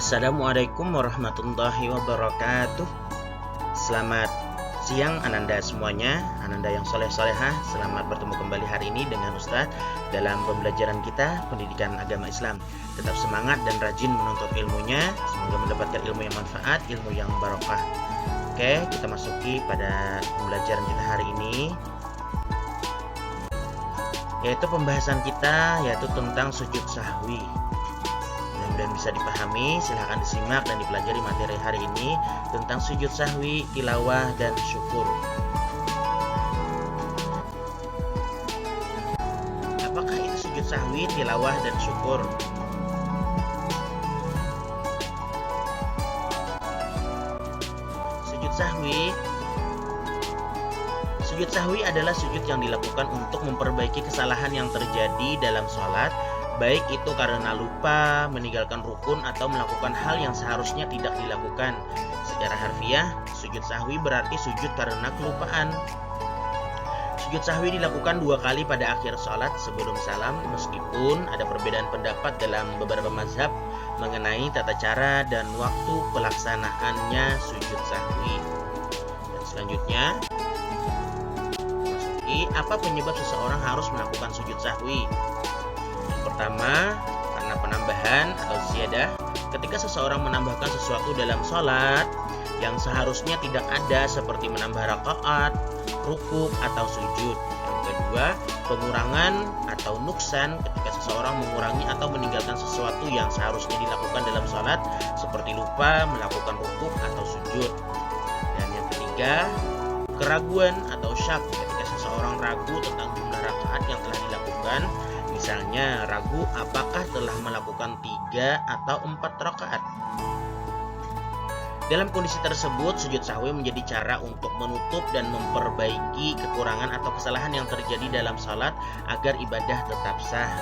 Assalamualaikum warahmatullahi wabarakatuh. Selamat siang Ananda semuanya, Ananda yang soleh-solehah. Selamat bertemu kembali hari ini dengan Ustadz dalam pembelajaran kita pendidikan agama Islam. Tetap semangat dan rajin menuntut ilmunya. Semoga mendapatkan ilmu yang manfaat, ilmu yang barokah. Oke, kita masuki pada pembelajaran kita hari ini, yaitu pembahasan kita yaitu tentang sujud sahwi. Dan bisa dipahami, silahkan disimak dan dipelajari materi hari ini tentang sujud sahwi, tilawah, dan syukur. Apakah itu sujud sahwi, tilawah, dan syukur? Sujud sahwi adalah sujud yang dilakukan untuk memperbaiki kesalahan yang terjadi dalam sholat, baik itu karena lupa, meninggalkan rukun, atau melakukan hal yang seharusnya tidak dilakukan. Secara harfiah, sujud sahwi berarti sujud karena kelupaan. Sujud sahwi dilakukan 2 kali pada akhir sholat sebelum salam, meskipun ada perbedaan pendapat dalam beberapa mazhab mengenai tata cara dan waktu pelaksanaannya sujud sahwi. Dan selanjutnya, apa penyebab seseorang harus melakukan sujud sahwi? Pertama, karena penambahan atau ziyadah. Ketika seseorang menambahkan sesuatu dalam sholat yang seharusnya tidak ada, seperti menambah rakaat, rukuk, atau sujud. Yang kedua, pengurangan atau nuksan, ketika seseorang mengurangi atau meninggalkan sesuatu yang seharusnya dilakukan dalam sholat, seperti lupa melakukan rukuk atau sujud. Dan yang ketiga, keraguan atau syak, ketika seseorang ragu tentang jumlah rakaat yang telah dilakukan. Misalnya ragu apakah telah melakukan 3 atau 4 rakaat. Dalam kondisi tersebut, sujud sahwi menjadi cara untuk menutup dan memperbaiki kekurangan atau kesalahan yang terjadi dalam salat agar ibadah tetap sah.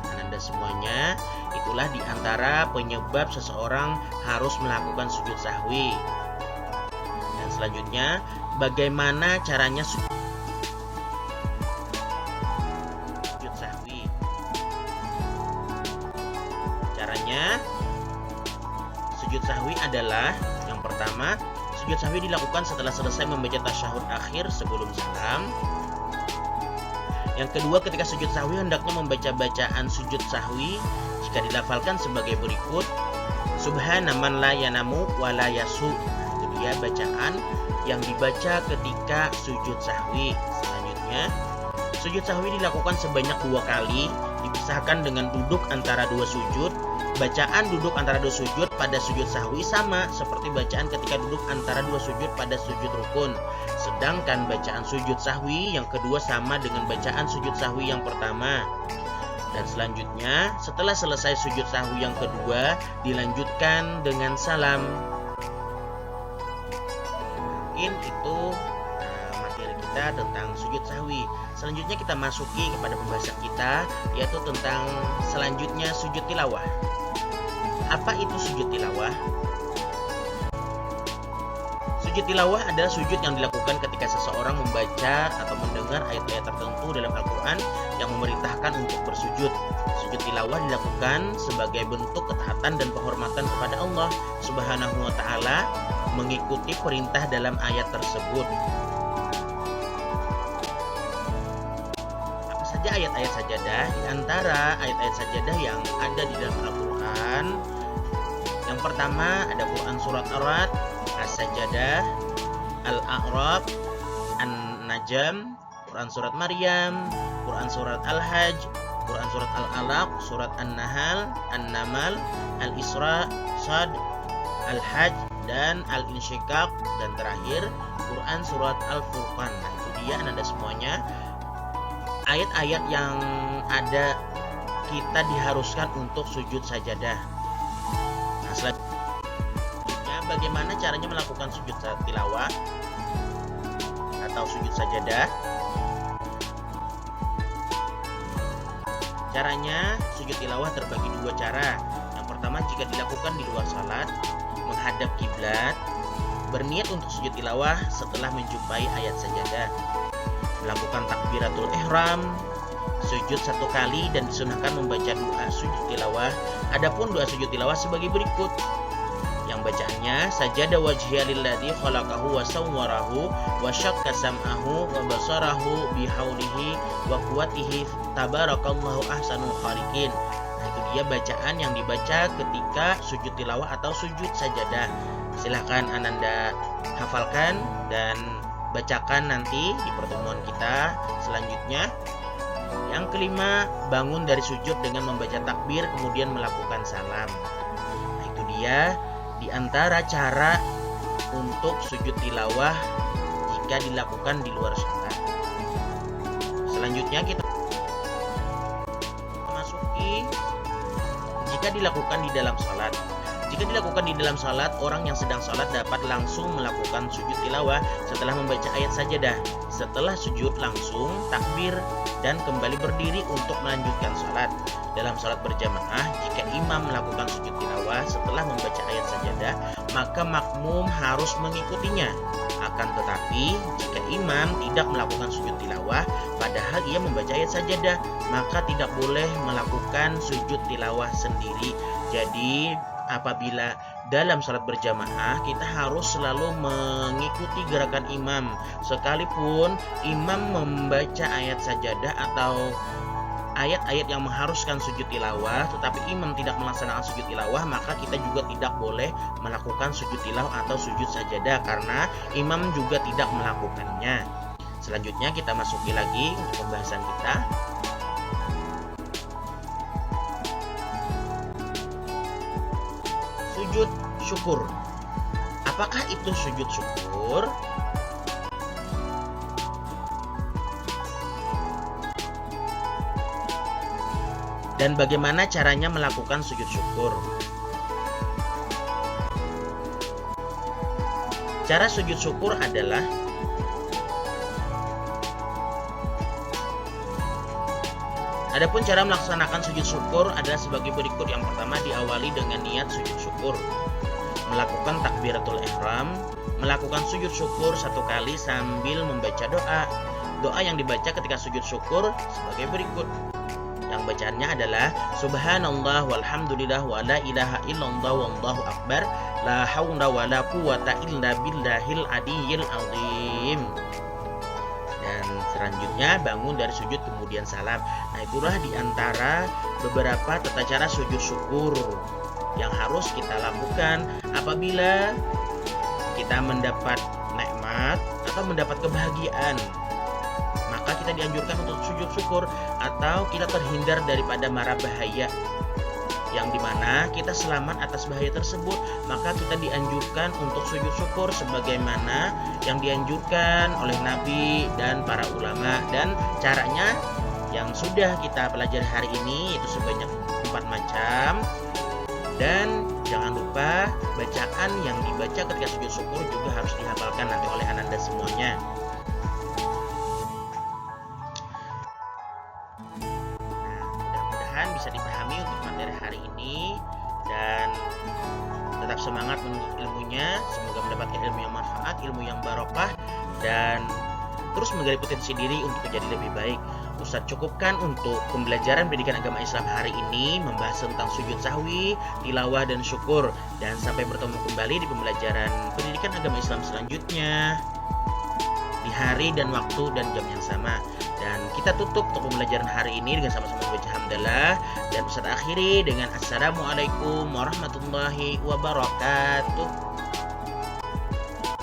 Anda semuanya, itulah diantara penyebab seseorang harus melakukan sujud sahwi. Dan selanjutnya, bagaimana caranya sujud sahwi? Sujud sahwi adalah, yang pertama, sujud sahwi dilakukan setelah selesai membaca tasyahud akhir sebelum salam. Yang kedua, ketika sujud sahwi hendaknya membaca bacaan sujud sahwi jika dilafalkan sebagai berikut: Subhana man la yanamu wa la yasu. Itu dia bacaan yang dibaca ketika sujud sahwi. Selanjutnya, sujud sahwi dilakukan sebanyak 2 kali, dipisahkan dengan duduk antara 2 sujud. Bacaan duduk antara 2 sujud pada sujud sahwi sama seperti bacaan ketika duduk antara 2 sujud pada sujud rukun. Sedangkan bacaan sujud sahwi yang kedua sama dengan bacaan sujud sahwi yang pertama. Dan selanjutnya, setelah selesai sujud sahwi yang kedua, dilanjutkan dengan salam. Mungkin itu materi kita tentang sujud sahwi. Selanjutnya kita masuki kepada pembahasan kita, yaitu tentang selanjutnya sujud tilawah. Apa itu sujud tilawah? Sujud tilawah adalah sujud yang dilakukan ketika seseorang membaca atau mendengar ayat-ayat tertentu dalam Al-Quran yang memerintahkan untuk bersujud. Sujud tilawah dilakukan sebagai bentuk ketaatan dan penghormatan kepada Allah Subhanahu wa Ta'ala, mengikuti perintah dalam ayat tersebut. Apa saja ayat-ayat sajadah? Di antara ayat-ayat sajadah yang ada di dalam Al-Quran, yang pertama ada Quran surat Ar-Ra'd, As-Sajdah, Al-A'raf, An-Najm, Quran surat Maryam, Quran surat Al-Hajj, Quran surat Al-Alaq, surat An-Nahl, An-Namal, Al-Isra, Sad, Al-Hajj, dan Al-Insyiqaq, dan terakhir Quran surat Al-Furqan. Nah, itu dia Anda semuanya, ayat-ayat yang ada kita diharuskan untuk sujud sajadah. Nah, selanjutnya bagaimana caranya melakukan sujud tilawah atau sujud sajadah? Caranya sujud tilawah terbagi 2 cara. Yang pertama, jika dilakukan di luar salat, menghadap kiblat, berniat untuk sujud tilawah setelah menjumpai ayat sajadah, melakukan takbiratul ihram, sujud 1 kali dan disunahkan membaca doa sujud tilawah. Adapun doa sujud tilawah sebagai berikut: Yang bacaannya sajada wajhiya lilladzi khalaqahu wa sawwarahu wa syaqqa sam'ahu wa basarahu bihaulihi wa quwwatihi tabarakallahu ahsanul khaliqin. Nah, itu dia bacaan yang dibaca ketika sujud tilawah atau sujud sajadah. Silahkan Ananda hafalkan dan bacakan nanti di pertemuan kita selanjutnya. Yang kelima, bangun dari sujud dengan membaca takbir kemudian melakukan salam. Nah, itu dia di antara cara untuk sujud tilawah jika dilakukan di luar salat. Selanjutnya kita masuki jika dilakukan di dalam salat. Jika dilakukan di dalam salat, orang yang sedang salat dapat langsung melakukan sujud tilawah setelah membaca ayat sajadah. Setelah sujud langsung takbir dan kembali berdiri untuk melanjutkan salat. Dalam salat berjamaah, jika imam melakukan sujud tilawah setelah membaca ayat sajadah, maka makmum harus mengikutinya. Akan tetapi, jika imam tidak melakukan sujud tilawah padahal ia membaca ayat sajadah, maka tidak boleh melakukan sujud tilawah sendiri. Jadi apabila dalam salat berjamaah, kita harus selalu mengikuti gerakan imam. Sekalipun imam membaca ayat sajadah atau ayat-ayat yang mengharuskan sujud tilawah, tetapi imam tidak melaksanakan sujud tilawah, maka kita juga tidak boleh melakukan sujud tilawah atau sujud sajadah karena imam juga tidak melakukannya. Selanjutnya kita masuki lagi untuk pembahasan kita. Sujud syukur. Apakah itu sujud syukur? Dan bagaimana caranya melakukan sujud syukur? Cara sujud syukur adalah Adapun cara melaksanakan sujud syukur adalah sebagai berikut. Yang pertama, diawali dengan niat sujud syukur, melakukan takbiratul ihram, melakukan sujud syukur 1 kali sambil membaca doa. Doa yang dibaca ketika sujud syukur sebagai berikut. Yang bacaannya adalah subhanallah walhamdulillah wa la ilaha illallah wallahu akbar la haula wa la quwata illa billahil aliyyil azim. Dan selanjutnya bangun dari sujud kemudian salam. Nah, itulah diantara beberapa tata cara sujud syukur yang harus kita lakukan apabila kita mendapat nikmat atau mendapat kebahagiaan. Maka kita dianjurkan untuk sujud syukur, atau kita terhindar daripada mara bahaya yang dimana kita selamat atas bahaya tersebut, maka kita dianjurkan untuk sujud syukur sebagaimana yang dianjurkan oleh Nabi dan para ulama. Dan caranya yang sudah kita pelajari hari ini itu sebanyak 4 macam. Dan jangan lupa bacaan yang dibaca ketika sujud syukur juga harus dihafalkan nanti oleh Ananda semuanya. Bisa dipahami untuk materi hari ini, dan tetap semangat menuntut ilmunya. Semoga mendapatkan ilmu yang manfaat, ilmu yang barokah, dan terus menggali potensi diri untuk menjadi lebih baik. Ustadz cukupkan untuk pembelajaran pendidikan agama Islam hari ini membahas tentang sujud sahwi, tilawah, dan syukur. Dan sampai bertemu kembali di pembelajaran pendidikan agama Islam selanjutnya di hari dan waktu dan jam yang sama. Dan kita tutup untuk pembelajaran hari ini dengan sama-sama membaca hamdalah, dan Ustaz akhiri dengan assalamualaikum warahmatullahi wabarakatuh.